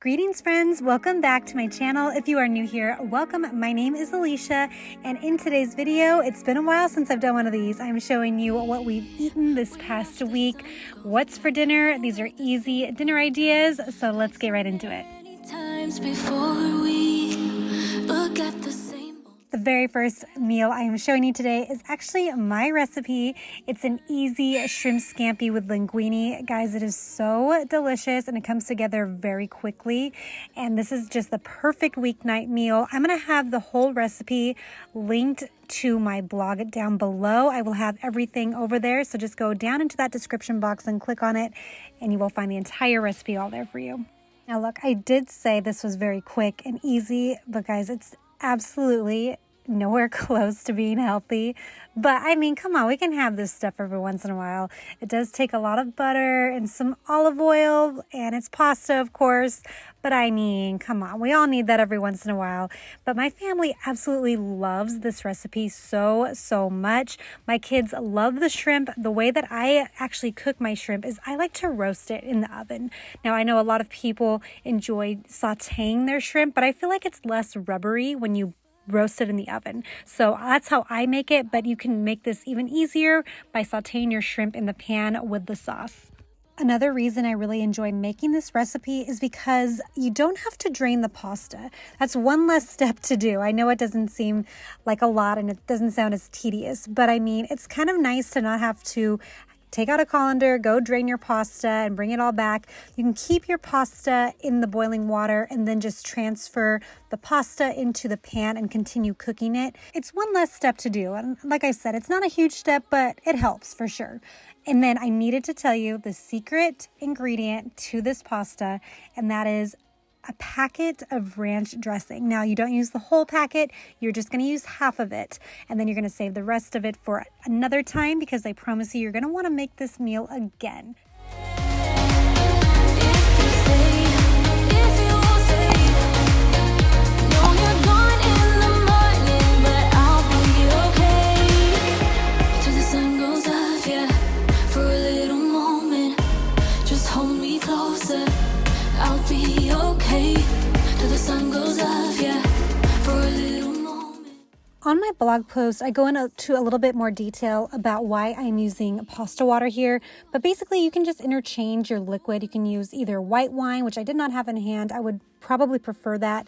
Greetings friends, welcome back to my channel. If you are new here, welcome. My name is Alicia, and in today's video, it's been a while since I've done one of these. I'm showing you what we've eaten this past week, what's for dinner. These are easy dinner ideas, so let's get right into it. The very first meal I am showing you today is actually my recipe. It's an easy shrimp scampi with linguine. Guys, it is so delicious and it comes together very quickly. And this is just the perfect weeknight meal. I'm going to have the whole recipe linked to my blog down below. I will have everything over there. So just go down into that description box and click on it and you will find the entire recipe all there for you. Now look, I did say this was very quick and easy, but guys, it's absolutely nowhere close to being healthy. But I mean, come on, we can have this stuff every once in a while. It does take a lot of butter and some olive oil, and it's pasta, of course. But I mean, come on, we all need that every once in a while. But my family absolutely loves this recipe so much. My kids love the shrimp. The way that I actually cook my shrimp is I like to roast it in the oven. Now, I know a lot of people enjoy sauteing their shrimp, but I feel like it's less rubbery when you roast it in the oven. So that's how I make it, but you can make this even easier by sauteing your shrimp in the pan with the sauce. Another reason I really enjoy making this recipe is because you don't have to drain the pasta. That's one less step to do. I know it doesn't seem like a lot and it doesn't sound as tedious, but I mean, it's kind of nice to not have to take out a colander, go drain your pasta and bring it all back. You can keep your pasta in the boiling water and then just transfer the pasta into the pan and continue cooking it. It's one less step to do. And like I said, it's not a huge step, but it helps for sure. And then I needed to tell you the secret ingredient to this pasta, and that is a packet of ranch dressing. Now, you don't use the whole packet. You're just going to use half of it. And then you're going to save the rest of it for another time because I promise you, you're going to want to make this meal again. On my blog post, I go into a little bit more detail about why I'm using pasta water here, but basically you can just interchange your liquid. You can use either white wine, which I did not have in hand. I would probably prefer that,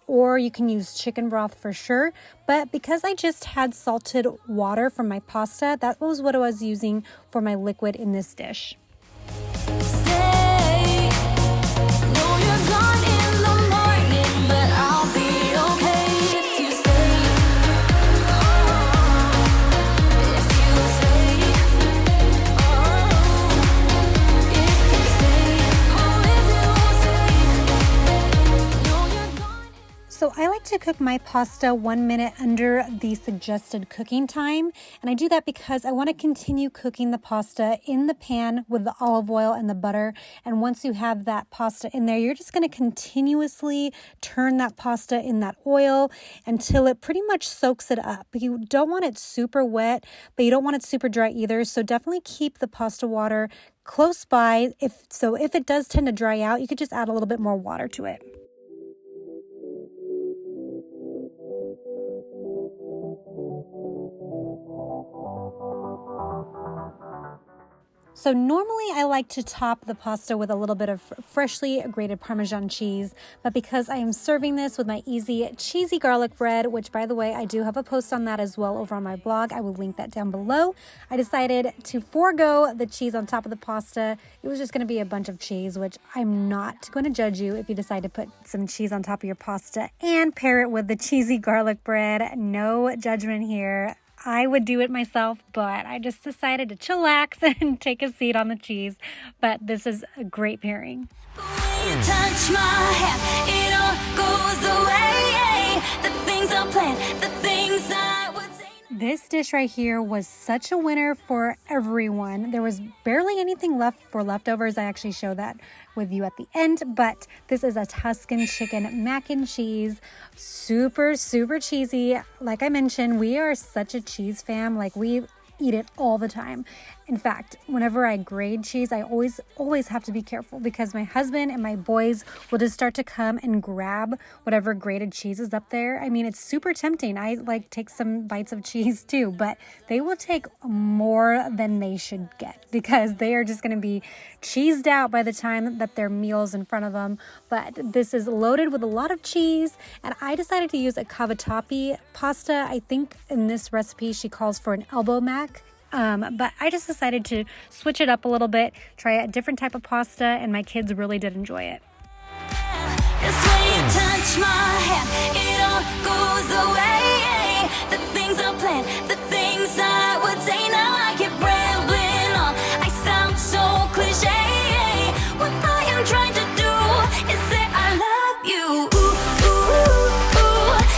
or you can use chicken broth for sure. But because I just had salted water from my pasta, that was what I was using for my liquid in this dish. So I like to cook my pasta 1 minute under the suggested cooking time. And I do that because I want to continue cooking the pasta in the pan with the olive oil and the butter. And once you have that pasta in there, you're just going to continuously turn that pasta in that oil until it pretty much soaks it up. You don't want it super wet, but you don't want it super dry either. So definitely keep the pasta water close by. If it does tend to dry out, you could just add a little bit more water to it. So normally I like to top the pasta with a little bit of freshly grated Parmesan cheese, but because I am serving this with my easy cheesy garlic bread, which by the way, I do have a post on that as well over on my blog. I will link that down below. I decided to forego the cheese on top of the pasta. It was just going to be a bunch of cheese, which I'm not going to judge you if you decide to put some cheese on top of your pasta and pair it with the cheesy garlic bread. No judgment here. I would do it myself, but I just decided to chillax and take a seat on the cheese. But this is a great pairing. When you touch my hand, it all goes away. The things I planned, the things I would say. This dish right here was such a winner for everyone. There was barely anything left for leftovers. I actually show that with you at the end, but this is a Tuscan chicken mac and cheese. Super cheesy. Like I mentioned, we are such a cheese fam. Like we eat it all the time. In fact, whenever I grate cheese, I always have to be careful because my husband and my boys will just start to come and grab whatever grated cheese is up there. I mean, it's super tempting. I like take some bites of cheese too, but they will take more than they should get because they are just going to be cheesed out by the time that their meal's in front of them. But this is loaded with a lot of cheese, and I decided to use a cavatappi pasta. I think in this recipe she calls for an elbow mac. But I just decided to switch it up a little bit, try a different type of pasta, and my kids really did enjoy it. It's when you touch my hand, it all goes away. The things I planned, the things I would say, now I keep rambling on. I sound so cliche. What I am trying to do is say I love you.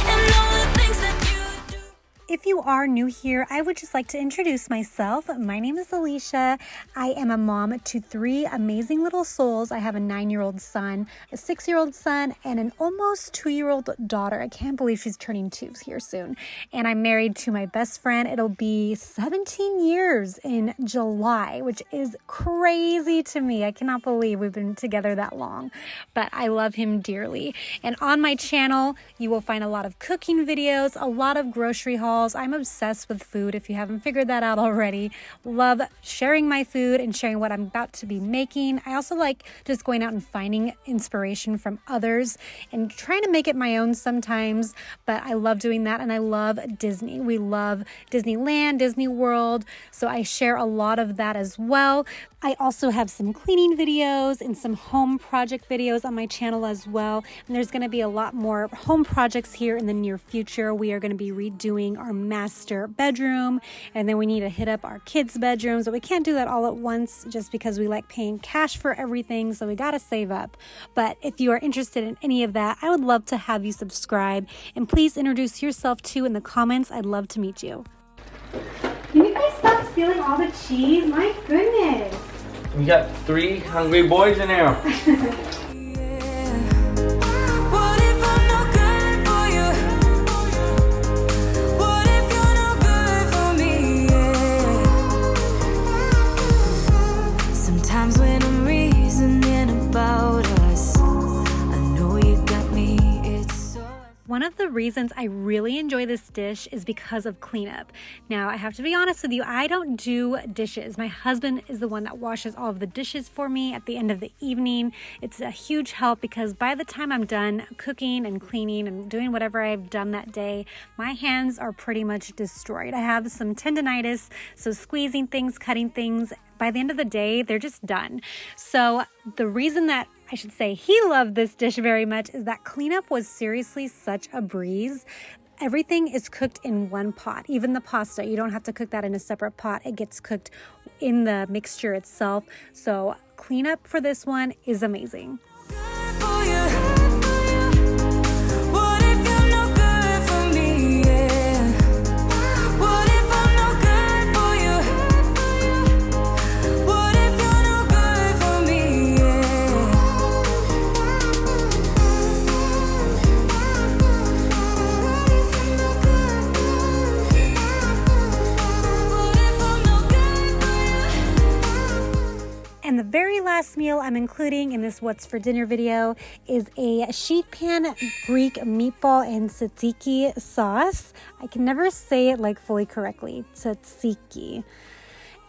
And all the things that you do. If you are new here, I would just like to introduce myself. My name is Alicia. I am a mom to 3 amazing little souls. I have a 9-year-old son, a 6-year-old son, and an almost 2-year-old daughter. I can't believe she's turning 2 here soon. And I'm married to my best friend. It'll be 17 years in July, which is crazy to me. I cannot believe we've been together that long, but I love him dearly. And on my channel, you will find a lot of cooking videos, a lot of grocery hauls. I'm obsessed with food, if you haven't figured that out already. Love sharing my food and sharing what I'm about to be making. I also like just going out and finding inspiration from others and trying to make it my own sometimes, but I love doing that, and I love Disney. We love Disneyland, Disney World, so I share a lot of that as well. I also have some cleaning videos and some home project videos on my channel as well. And there's going to be a lot more home projects here in the near future. We are going to be redoing our master bedroom, and then we need to hit up our kids' bedrooms. But we can't do that all at once just because we like paying cash for everything. So we got to save up. But if you are interested in any of that, I would love to have you subscribe. And please introduce yourself too in the comments. I'd love to meet you. Can you guys stop stealing all the cheese? My goodness. We got 3 hungry boys in there. What if I'm not good for you? What if you're not good for me? Sometimes when I'm reasoning about us, I know you got me. It's so. One of the reasons I really enjoy this dish is because of cleanup. Now, I have to be honest with you, I don't do dishes. My husband is the one that washes all of the dishes for me at the end of the evening. It's a huge help because by the time I'm done cooking and cleaning and doing whatever I've done that day, my hands are pretty much destroyed. I have some tendinitis, so squeezing things, cutting things, by the end of the day, they're just done. So the reason that I should say he loved this dish very much is that cleanup was seriously such a breeze. Everything is cooked in one pot, even the pasta. You don't have to cook that in a separate pot. It gets cooked in the mixture itself. So cleanup for this one is amazing. Good for you. What if you're not good for me? Yeah. What if I'm not good for you? What if you're not good for me? And the very last meal I'm including in this What's for Dinner video is a sheet pan Greek meatball and tzatziki sauce. I can never say it like fully correctly. Tzatziki.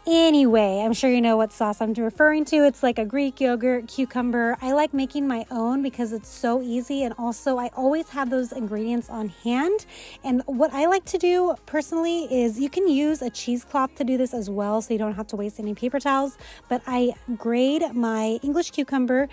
Anyway, I'm sure you know what sauce I'm referring to. It's like a Greek yogurt, cucumber. I like making my own because it's so easy, and also I always have those ingredients on hand. And what I like to do personally is you can use a cheesecloth to do this as well, so you don't have to waste any paper towels. But I grate my English cucumber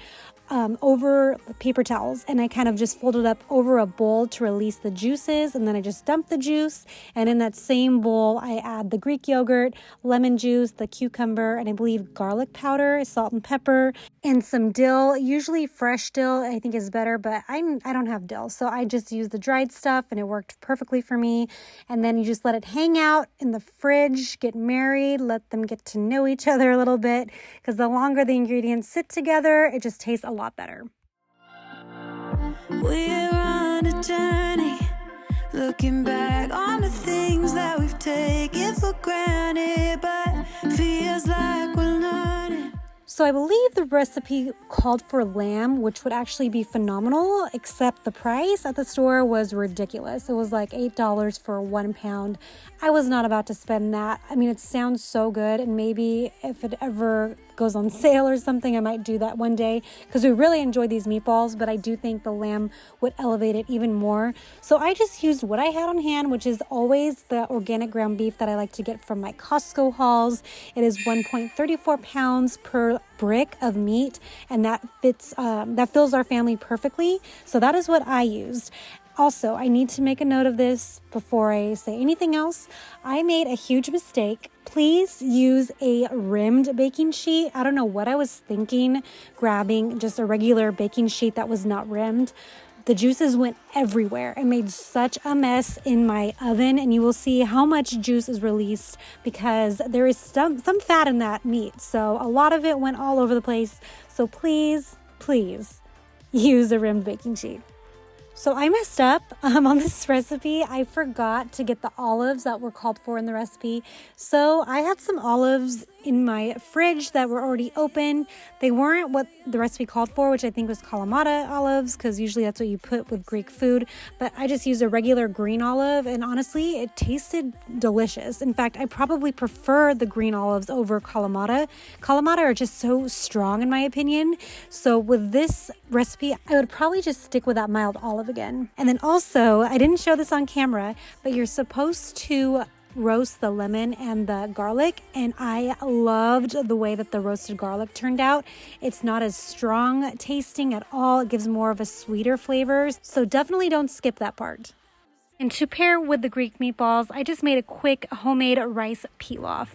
over paper towels, and I kind of just fold it up over a bowl to release the juices, and then I just dump the juice, and in that same bowl I add the Greek yogurt, lemon juice, the cucumber, and I believe garlic powder, salt and pepper, and some dill. Usually fresh dill I think is better, but I don't have dill, so I just use the dried stuff, and it worked perfectly for me. And then you just let it hang out in the fridge, get married, let them get to know each other a little bit, because the longer the ingredients sit together, it just tastes a lot better. We're on a journey, looking back on the things that we've taken for granted, but Feels like we're learning. So I believe the recipe called for lamb, which would actually be phenomenal, except the price at the store was ridiculous. It was like $8 for 1 pound. I was not about to spend that. I mean, it sounds so good, and maybe if it ever goes on sale or something, I might do that one day, because we really enjoy these meatballs, but I do think the lamb would elevate it even more. So I just used what I had on hand, which is always the organic ground beef that I like to get from my Costco hauls. It is 1.34 pounds per brick of meat, and that fills our family perfectly. So that is what I used. Also, I need to make a note of this before I say anything else. I made a huge mistake. Please use a rimmed baking sheet. I don't know what I was thinking, grabbing just a regular baking sheet that was not rimmed. The juices went everywhere. It made such a mess in my oven, and you will see how much juice is released because there is some fat in that meat. So a lot of it went all over the place. So please, please use a rimmed baking sheet. So I messed up on this recipe. I forgot to get the olives that were called for in the recipe. So I had some olives in my fridge that were already open. They weren't what the recipe called for, which I think was Kalamata olives, because usually that's what you put with Greek food. But I just used a regular green olive, and honestly, it tasted delicious. In fact, I probably prefer the green olives over Kalamata. Kalamata are just so strong in my opinion. So with this recipe, I would probably just stick with that mild olive again. And then also, I didn't show this on camera, but you're supposed to roast the lemon and the garlic, and I loved the way that the roasted garlic turned out. It's not as strong tasting at all. It gives more of a sweeter flavor, so definitely don't skip that part. And to pair with the Greek meatballs, I just made a quick homemade rice pilaf.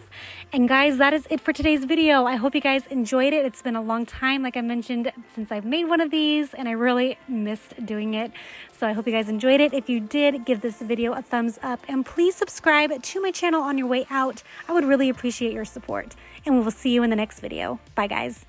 And guys, that is it for today's video. I hope you guys enjoyed it. It's been a long time, like I mentioned, since I've made one of these, and I really missed doing it. So I hope you guys enjoyed it. If you did, give this video a thumbs up, and please subscribe to my channel on your way out. I would really appreciate your support. And we will see you in the next video. Bye, guys.